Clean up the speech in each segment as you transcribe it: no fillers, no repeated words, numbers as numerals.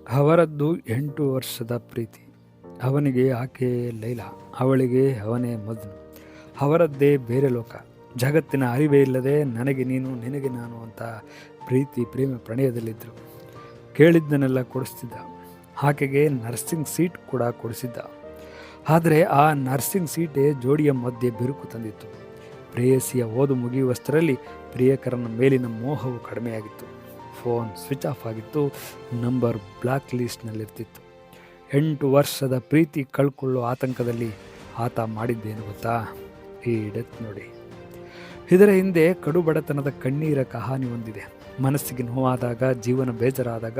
ಅವರದ್ದು 8 ವರ್ಷದ ಪ್ರೀತಿ. ಅವನಿಗೆ ಆಕೆ ಲೈಲಾ, ಅವಳಿಗೆ ಅವನೇ ಮಜ್ನು. ಅವರದ್ದೇ ಬೇರೆ ಲೋಕ. ಜಗತ್ತಿನ ಅರಿವೇ ಇಲ್ಲದೆ ನನಗೆ ನೀನು ನಿನಗೆ ನಾನು ಅಂತ ಪ್ರೇಮ ಪ್ರಣಯದಲ್ಲಿದ್ದರು. ಕೇಳಿದ್ದನ್ನೆಲ್ಲ ಕೊಡಿಸ್ತಿದ್ದ. ಆಕೆಗೆ ನರ್ಸಿಂಗ್ ಸೀಟ್ ಕೂಡ ಕೊಡಿಸಿದ್ದ. ಆದರೆ ಆ ನರ್ಸಿಂಗ್ ಸೀಟೇ ಜೋಡಿಯ ಮಧ್ಯೆ ಬಿರುಕು ತಂದಿತ್ತು. ಪ್ರೇಯಸಿಯ ಓದು ಮುಗಿಯುವಷ್ಟರಲ್ಲಿ ಪ್ರಿಯಕರನ ಮೇಲಿನ ಮೋಹವು ಕಡಿಮೆಯಾಗಿತ್ತು. ಫೋನ್ ಸ್ವಿಚ್ ಆಫ್ ಆಗಿತ್ತು. ನಂಬರ್ ಬ್ಲ್ಯಾಕ್ ಲಿಸ್ಟ್ನಲ್ಲಿರ್ತಿತ್ತು. 8 ವರ್ಷದ ಪ್ರೀತಿ ಕಳ್ಕೊಳ್ಳೋ ಆತಂಕದಲ್ಲಿ ಆತ ಮಾಡಿದ್ದೇನು ಗೊತ್ತಾ? ಈ ಡೆತ್ ನೋಡಿ. ಇದರ ಹಿಂದೆ ಕಡುಬಡತನದ ಕಣ್ಣೀರ ಕಹಾನಿ ಹೊಂದಿದೆ. ಮನಸ್ಸಿಗೆ ನೋವಾದಾಗ, ಜೀವನ ಬೇಜಾರಾದಾಗ,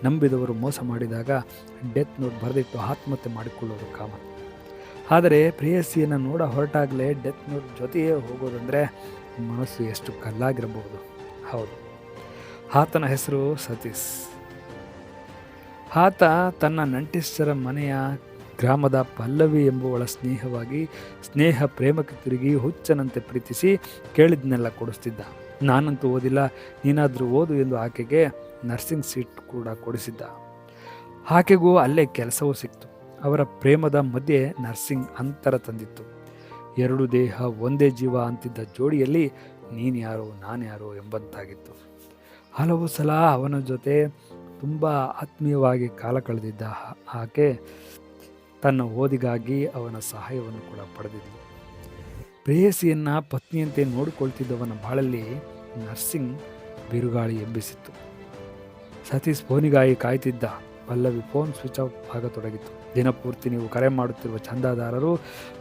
ನಂಬಿದವರು ಮೋಸ ಮಾಡಿದಾಗ ಡೆತ್ ನೋಟ್ ಬರೆದಿಟ್ಟು ಆತ್ಮಹತ್ಯೆ ಮಾಡಿಕೊಳ್ಳೋದು ಕಾಮನ್. ಆದರೆ ಪ್ರೇಯಸಿಯನ್ನು ನೋಡ ಹೊರಟಾಗಲೇ ಡೆತ್ ನೋಟ್ ಜೊತೆಯೇ ಹೋಗೋದಂದರೆ ಮನಸ್ಸು ಎಷ್ಟು ಕಲ್ಲಾಗಿರಬಹುದು. ಹೌದು, ಆತನ ಹೆಸರು ಸತೀಶ್. ಆತ ತನ್ನ ನಂಟಿಸ್ಟರ ಮನೆಯ ಗ್ರಾಮದ ಪಲ್ಲವಿ ಎಂಬುವಳ ಸ್ನೇಹ ಪ್ರೇಮಕ್ಕೆ ತಿರುಗಿ ಹುಚ್ಚನಂತೆ ಪ್ರೀತಿಸಿ ಕೇಳಿದ್ನೆಲ್ಲ ಕೊಡಿಸ್ತಿದ್ದ. ನಾನಂತೂ ಓದಿಲ್ಲ, ನೀನಾದರೂ ಓದು ಎಂದು ಆಕೆಗೆ ನರ್ಸಿಂಗ್ ಸೀಟ್ ಕೂಡ ಕೊಡಿಸಿದ್ದ. ಆಕೆಗೂ ಅಲ್ಲೇ ಕೆಲಸವೂ ಸಿಕ್ತು. ಅವರ ಪ್ರೇಮದ ಮಧ್ಯೆ ನರ್ಸಿಂಗ್ ಅಂತರ ತಂದಿತ್ತು. 2 ದೇಹ ಒಂದೇ ಜೀವ ಅಂತಿದ್ದ ಜೋಡಿಯಲ್ಲಿ ನೀನು ಯಾರೋ ನಾನು ಯಾರೋ ಎಂಬಂತಾಗಿತ್ತು. ಹಲವು ಸಲ ಅವನ ಜೊತೆ ತುಂಬ ಆತ್ಮೀಯವಾಗಿ ಕಾಲ ಕಳೆದಿದ್ದ ಆಕೆ ತನ್ನ ಓದಿಗಾಗಿ ಅವನ ಸಹಾಯವನ್ನು ಕೂಡ ಪಡೆದಿದ್ಲು. ಪ್ರೇಯಸಿಯನ್ನು ಪತ್ನಿಯಂತೆ ನೋಡಿಕೊಳ್ತಿದ್ದವನ ಬಾಳಲ್ಲಿ ನರ್ಸಿಂಗ್ ಬಿರುಗಾಳಿ ಎಬ್ಬಿಸಿತ್ತು. ಸತೀಶ್ ಫೋನಿಗಾಗಿ ಕಾಯ್ತಿದ್ದ. ಪಲ್ಲವಿ ಫೋನ್ ಸ್ವಿಚ್ ಆಫ್ ಆಗತೊಡಗಿತು. ದಿನಪೂರ್ತಿ ನೀವು ಕರೆ ಮಾಡುತ್ತಿರುವ ಚಂದಾದಾರರು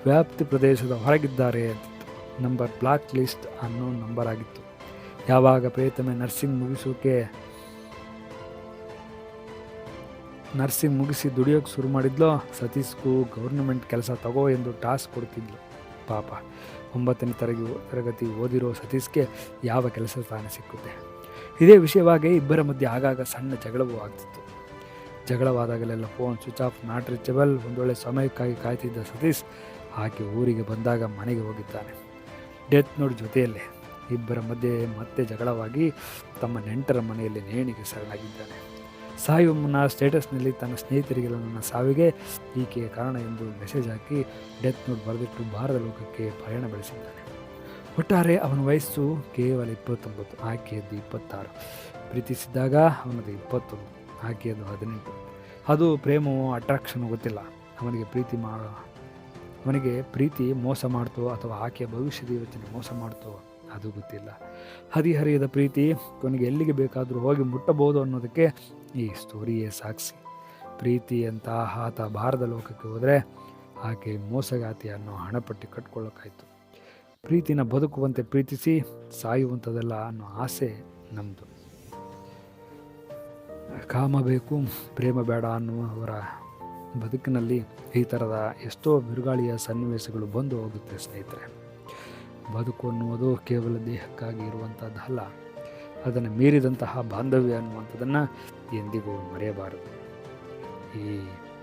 ವ್ಯಾಪ್ತಿ ಪ್ರದೇಶದ ಹೊರಗಿದ್ದಾರೆ ಅಂತಿತ್ತು. ನಂಬರ್ ಬ್ಲಾಕ್ ಲಿಸ್ಟ್ ಅನ್ನೋ ನಂಬರ್ ಆಗಿತ್ತು. ಯಾವಾಗ ಪ್ರೇತಮೆ ನರ್ಸಿಂಗ್ ಮುಗಿಸಿ ದುಡಿಯೋಕ್ಕೆ ಶುರು ಮಾಡಿದ್ಲೋ, ಸತೀಶ್ಗೂ ಗೌರ್ನಮೆಂಟ್ ಕೆಲಸ ತಗೋ ಎಂದು ಟಾಸ್ಕ್ ಕೊಡ್ತಿದ್ಲು. ಪಾಪ, 9ನೇ ತರಗತಿ ಓದಿರೋ ಸತೀಶ್ಗೆ ಯಾವ ಕೆಲಸ ತಾನೇ ಸಿಕ್ಕುತ್ತೆ? ಇದೇ ವಿಷಯವಾಗಿ ಇಬ್ಬರ ಮಧ್ಯೆ ಆಗಾಗ ಸಣ್ಣ ಜಗಳವೂ ಆಗ್ತಿತ್ತು. ಜಗಳವಾದಾಗಲೆಲ್ಲ phone switch off, not reachable. ಒಂದೊಳ್ಳೆ ಸಮಯಕ್ಕಾಗಿ ಕಾಯ್ತಿದ್ದ ಸತೀಶ್ ಆಕೆ ಊರಿಗೆ ಬಂದಾಗ ಮನೆಗೆ ಹೋಗಿದ್ದಾನೆ. ಡೆತ್ ನೋಟ್ ಜೊತೆಯಲ್ಲೇ. ಇಬ್ಬರ ಮಧ್ಯೆ ಮತ್ತೆ ಜಗಳವಾಗಿ ತಮ್ಮ ನೆಂಟರ ಮನೆಯಲ್ಲಿ ನೇಣಿಗೆ ಶರಣಾಗಿದ್ದಾನೆ. ಸಾಯುವ ಮುನ್ನ ಸ್ಟೇಟಸ್ನಲ್ಲಿ ತನ್ನ ಸ್ನೇಹಿತರಿಗೆ ನನ್ನ ಸಾವಿಗೆ ಈಕೆಯ ಕಾರಣ ಎಂದು ಮೆಸೇಜ್ ಹಾಕಿ ಡೆತ್ ನೋಟ್ ಬರೆದಿಟ್ಟು ಭಾರತ ಲೋಕಕ್ಕೆ ಪಯಣ ಬೆಳೆಸಿದ್ದಾನೆ. ಒಟ್ಟಾರೆ ಅವನ ವಯಸ್ಸು ಕೇವಲ 29, ಆಕೆಯದ್ದು 26. ಪ್ರೀತಿಸಿದ್ದಾಗ ಅವನದು 21, ಆಕೆಯದು 18. ಅದು ಪ್ರೇಮವೋ ಅಟ್ರಾಕ್ಷನ್ ಗೊತ್ತಿಲ್ಲ. ಅವನಿಗೆ ಪ್ರೀತಿ ಮೋಸ ಮಾಡ್ತೋ ಅಥವಾ ಆಕೆಯ ಭವಿಷ್ಯದ ಯೋಚನೆ ಮೋಸ ಮಾಡ್ತೋ ಅದು ಗೊತ್ತಿಲ್ಲ. ಹದಿಹರಿಯದ ಪ್ರೀತಿ ಕೊನೆಗೆ ಎಲ್ಲಿಗೆ ಬೇಕಾದರೂ ಹೋಗಿ ಮುಟ್ಟಬಹುದು ಅನ್ನೋದಕ್ಕೆ ಈ ಸ್ಟೋರಿಯೇ ಸಾಕ್ಷಿ. ಪ್ರೀತಿ ಅಂತ ಆತ ಭಾರತ ಲೋಕಕ್ಕೆ ಹೋದರೆ ಆಕೆ ಮೋಸಗಾತಿ ಅನ್ನೋ ಹಣಪಟ್ಟಿ ಕಟ್ಕೊಳ್ಳೋಕ್ಕಾಯ್ತು. ಪ್ರೀತಿನ ಬದುಕುವಂತೆ ಪ್ರೀತಿಸಿ ಸಾಯುವಂಥದ್ದಲ್ಲ ಅನ್ನೋ ಆಸೆ ನಮ್ಮದು. ಕಾಮ ಬೇಕು, ಪ್ರೇಮ ಬೇಡ ಅನ್ನುವವರ ಬದುಕಿನಲ್ಲಿ ಈ ಥರದ ಎಷ್ಟೋ ಬಿರುಗಾಳಿಯ ಸನ್ನಿವೇಶಗಳು ಬಂದು ಹೋಗುತ್ತೆ ಸ್ನೇಹಿತರೆ. ಬದುಕು ಅನ್ನುವುದು ಕೇವಲ ದೇಹಕ್ಕಾಗಿ ಇರುವಂಥದ್ದಲ್ಲ, ಅದನ್ನು ಮೀರಿದಂತಹ ಬಾಂಧವ್ಯ ಅನ್ನುವಂಥದ್ದನ್ನು ಎಂದಿಗೂ ಮರೆಯಬಾರದು. ಈ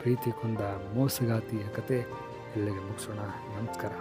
ಪ್ರೀತಿ ಕೊಂದ ಮೋಸಗಾತಿಯ ಕತೆ ಇಲ್ಲಿಗೆ ಮುಗಿಸೋಣ. ನಮಸ್ಕಾರ.